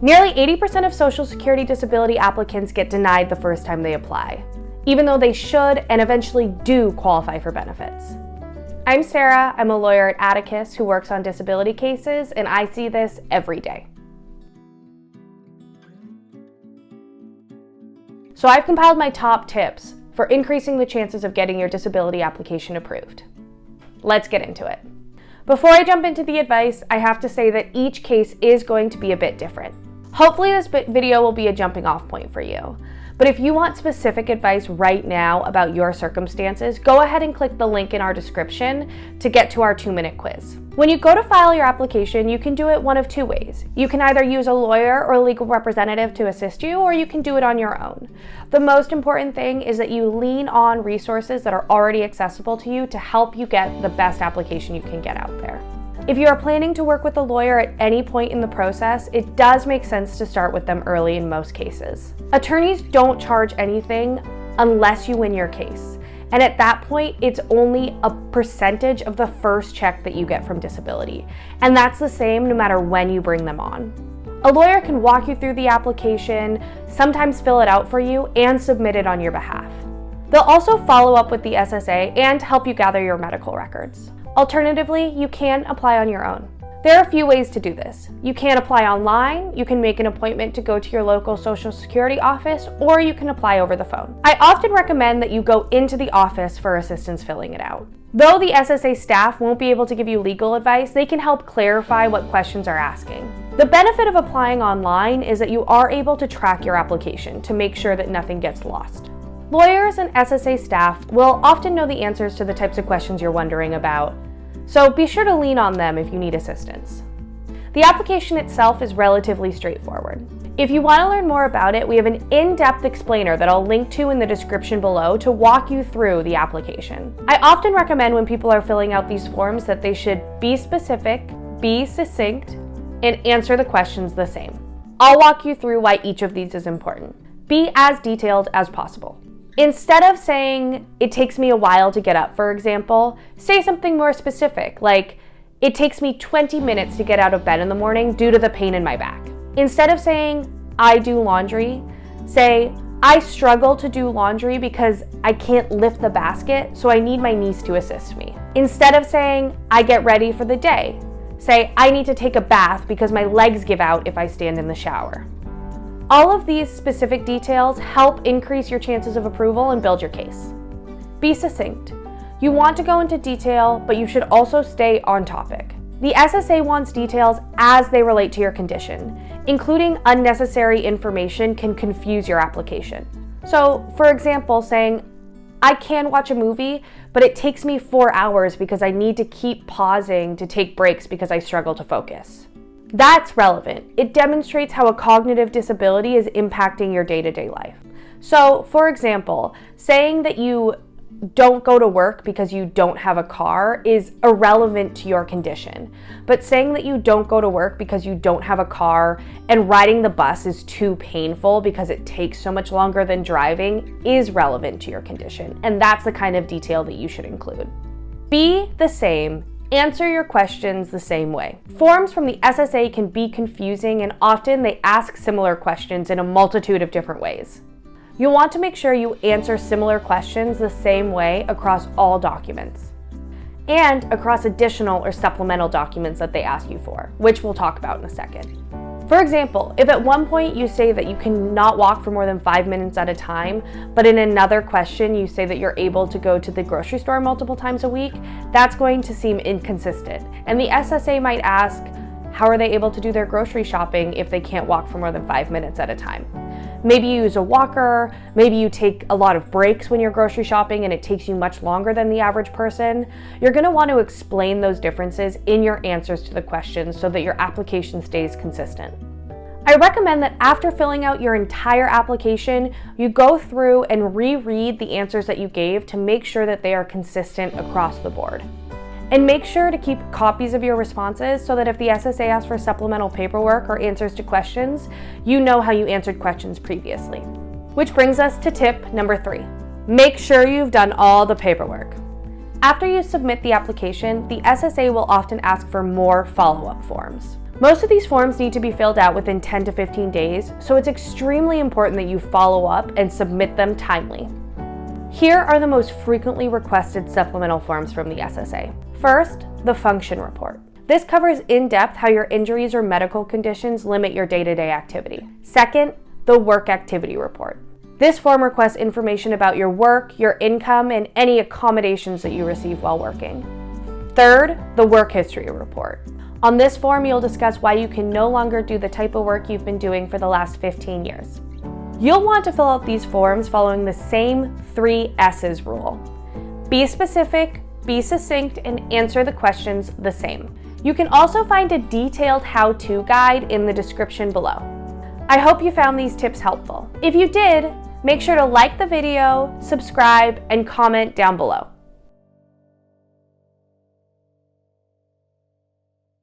Nearly 80% of Social Security disability applicants get denied the first time they apply, even though they should and eventually do qualify for benefits. I'm Sarah, I'm a lawyer at Atticus who works on disability cases, and I see this every day. So I've compiled my top tips for increasing the chances of getting your disability application approved. Let's get into it. Before I jump into the advice, I have to say that each case is going to be a bit different. Hopefully this video will be a jumping off point for you. But if you want specific advice right now about your circumstances, go ahead and click the link in our description to get to our 2-minute quiz. When you go to file your application, you can do it one of two ways. You can either use a lawyer or a legal representative to assist you, or you can do it on your own. The most important thing is that you lean on resources that are already accessible to you to help you get the best application you can get out there. If you are planning to work with a lawyer at any point in the process, it does make sense to start with them early in most cases. Attorneys don't charge anything unless you win your case. And at that point, it's only a percentage of the first check that you get from disability. And that's the same no matter when you bring them on. A lawyer can walk you through the application, sometimes fill it out for you, and submit it on your behalf. They'll also follow up with the SSA and help you gather your medical records. Alternatively, you can apply on your own. There are a few ways to do this. You can apply online, you can make an appointment to go to your local Social Security office, or you can apply over the phone. I often recommend that you go into the office for assistance filling it out. Though the SSA staff won't be able to give you legal advice, they can help clarify what questions are asking. The benefit of applying online is that you are able to track your application to make sure that nothing gets lost. Lawyers and SSA staff will often know the answers to the types of questions you're wondering about, so be sure to lean on them if you need assistance. The application itself is relatively straightforward. If you want to learn more about it, we have an in-depth explainer that I'll link to in the description below to walk you through the application. I often recommend when people are filling out these forms that they should be specific, be succinct, and answer the questions the same. I'll walk you through why each of these is important. Be as detailed as possible. Instead of saying, "it takes me a while to get up," for example, say something more specific, like, "it takes me 20 minutes to get out of bed in the morning due to the pain in my back." Instead of saying, "I do laundry," say, "I struggle to do laundry because I can't lift the basket, so I need my niece to assist me." Instead of saying, "I get ready for the day," say, "I need to take a bath because my legs give out if I stand in the shower." All of these specific details help increase your chances of approval and build your case. Be succinct. You want to go into detail, but you should also stay on topic. The SSA wants details as they relate to your condition. Including unnecessary information can confuse your application. So, for example, saying, "I can watch a movie, but it takes me 4 hours because I need to keep pausing to take breaks because I struggle to focus." That's relevant. It demonstrates how a cognitive disability is impacting your day-to-day life. So, for example, saying that you don't go to work because you don't have a car is irrelevant to your condition. But saying that you don't go to work because you don't have a car and riding the bus is too painful because it takes so much longer than driving is relevant to your condition. And that's the kind of detail that you should include. Be the same. Answer your questions the same way. Forms from the SSA can be confusing, and often they ask similar questions in a multitude of different ways. You'll want to make sure you answer similar questions the same way across all documents and across additional or supplemental documents that they ask you for, which we'll talk about in a second. For example, if at one point you say that you cannot walk for more than 5 minutes at a time, but in another question you say that you're able to go to the grocery store multiple times a week, that's going to seem inconsistent. And the SSA might ask, how are they able to do their grocery shopping if they can't walk for more than 5 minutes at a time? Maybe you use a walker, maybe you take a lot of breaks when you're grocery shopping and it takes you much longer than the average person. You're going to want to explain those differences in your answers to the questions so that your application stays consistent. I recommend that after filling out your entire application, you go through and reread the answers that you gave to make sure that they are consistent across the board. And make sure to keep copies of your responses so that if the SSA asks for supplemental paperwork or answers to questions, you know how you answered questions previously. Which brings us to tip number 3. Make sure you've done all the paperwork. After you submit the application, the SSA will often ask for more follow-up forms. Most of these forms need to be filled out within 10 to 15 days, so it's extremely important that you follow up and submit them timely. Here are the most frequently requested supplemental forms from the SSA. First, the function report. This covers in depth how your injuries or medical conditions limit your day-to-day activity. Second, the work activity report. This form requests information about your work, your income, and any accommodations that you receive while working. Third, the work history report. On this form, you'll discuss why you can no longer do the type of work you've been doing for the last 15 years. You'll want to fill out these forms following the same 3 S's rule. Be specific, be succinct, and answer the questions the same. You can also find a detailed how-to guide in the description below. I hope you found these tips helpful. If you did, make sure to like the video, subscribe, and comment down below.